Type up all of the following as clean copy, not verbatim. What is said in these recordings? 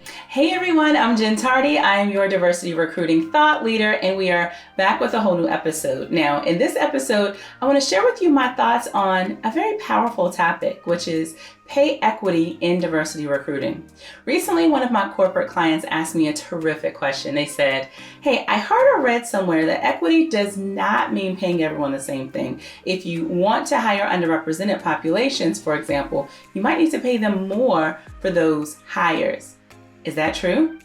Hey everyone, I'm Jen Tardy. I am your diversity recruiting thought leader, and we are back with a whole new episode. Now, in this episode, I want to share with you my thoughts on a very powerful topic, which is pay equity in diversity recruiting. Recently, one of my corporate clients asked me a terrific question. They said, hey, I heard or read somewhere that equity does not mean paying everyone the same thing. If you want to hire underrepresented populations, for example, you might need to pay them more for those hires. Is that true?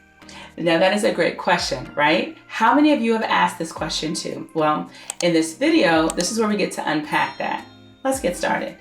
Now that is a great question, right? How many of you have asked this question too? Well, in this video, this is where we get to unpack that. Let's get started.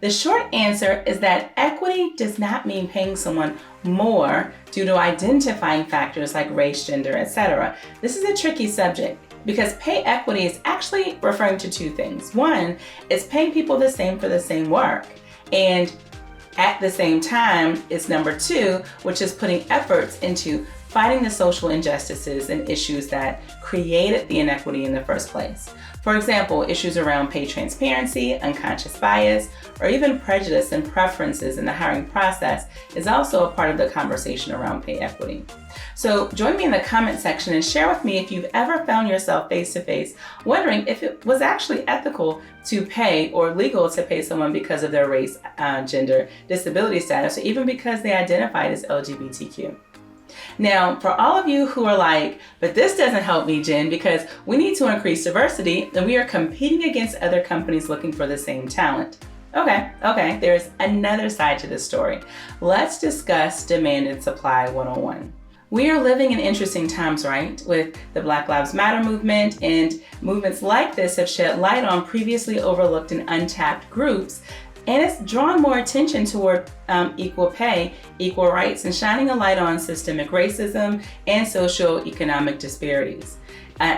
The short answer is that equity does not mean paying someone more due to identifying factors like race, gender, etc. This is a tricky subject, because pay equity is actually referring to two things. One is paying people the same for the same work. And at the same time, it's number two, which is putting efforts into fighting the social injustices and issues that created the inequity in the first place. For example, issues around pay transparency, unconscious bias, or even prejudice and preferences in the hiring process is also a part of the conversation around pay equity. So join me in the comment section and share with me if you've ever found yourself face-to-face wondering if it was actually ethical to pay or legal to pay someone because of their race, gender, disability status, or even because they identified as LGBTQ. Now, for all of you who are like, but this doesn't help me, Jen, because we need to increase diversity and we are competing against other companies looking for the same talent. Okay, there's another side to this story. Let's discuss demand and supply 101. We are living in interesting times, right? With the Black Lives Matter movement, and movements like this have shed light on previously overlooked and untapped groups, and it's drawn more attention toward equal pay, equal rights, and shining a light on systemic racism and socioeconomic disparities.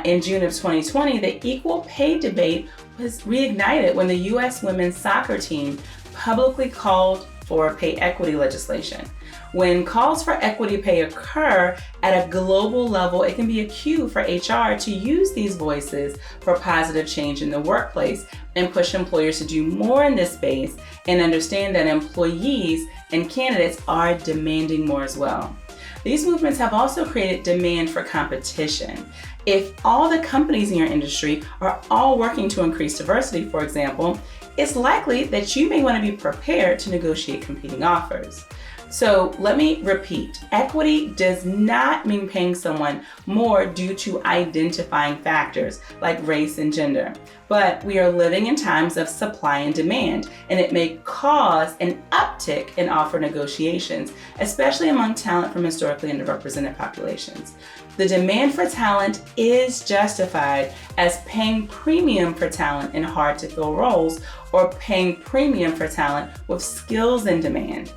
In June of 2020, the equal pay debate was reignited when the U.S. women's soccer team publicly called for pay equity legislation. When calls for equity pay occur at a global level, it can be a cue for HR to use these voices for positive change in the workplace and push employers to do more in this space and understand that employees and candidates are demanding more as well. These movements have also created demand for competition. If all the companies in your industry are all working to increase diversity, for example, it's likely that you may want to be prepared to negotiate competing offers. So let me repeat, equity does not mean paying someone more due to identifying factors like race and gender, but we are living in times of supply and demand, and it may cause an uptick in offer negotiations, especially among talent from historically underrepresented populations. The demand for talent is justified as paying premium for talent in hard-to-fill roles or paying premium for talent with skills in demand.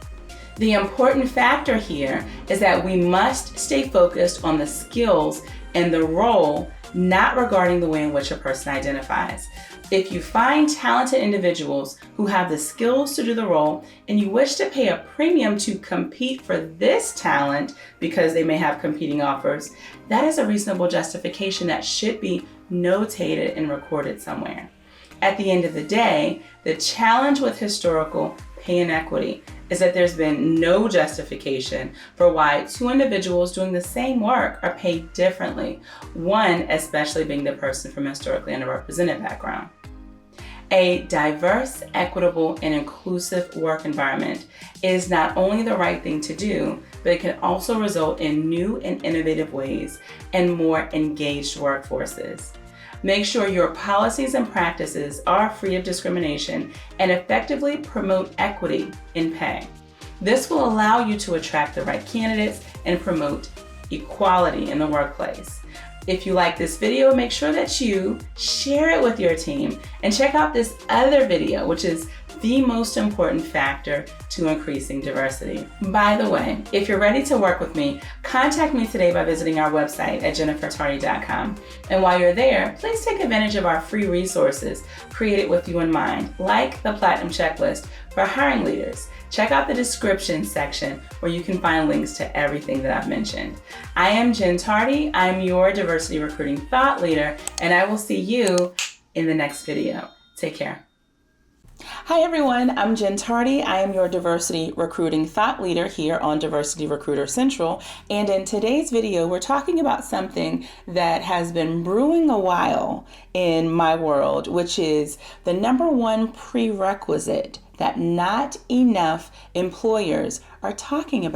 The important factor here is that we must stay focused on the skills and the role, not regarding the way in which a person identifies. If you find talented individuals who have the skills to do the role and you wish to pay a premium to compete for this talent because they may have competing offers, that is a reasonable justification that should be notated and recorded somewhere. At the end of the day, the challenge with historical pay inequity is that there's been no justification for why two individuals doing the same work are paid differently, one especially being the person from a historically underrepresented background. A diverse, equitable, and inclusive work environment is not only the right thing to do, but it can also result in new and innovative ways and more engaged workforces. Make sure your policies and practices are free of discrimination and effectively promote equity in pay. This will allow you to attract the right candidates and promote equality in the workplace. If you like this video, make sure that you share it with your team and check out this other video, which is the most important factor to increasing diversity. By the way, if you're ready to work with me, contact me today by visiting our website at jennifertardy.com. And while you're there, please take advantage of our free resources created with you in mind, like the Platinum Checklist for hiring leaders. Check out the description section where you can find links to everything that I've mentioned. I am Jen Tardy. I'm your diversity recruiting thought leader, and I will see you in the next video. Take care. Hi everyone, I'm Jen Tardy. I am your diversity recruiting thought leader here on Diversity Recruiter Central. And in today's video, we're talking about something that has been brewing a while in my world, which is the number one prerequisite that not enough employers are talking about.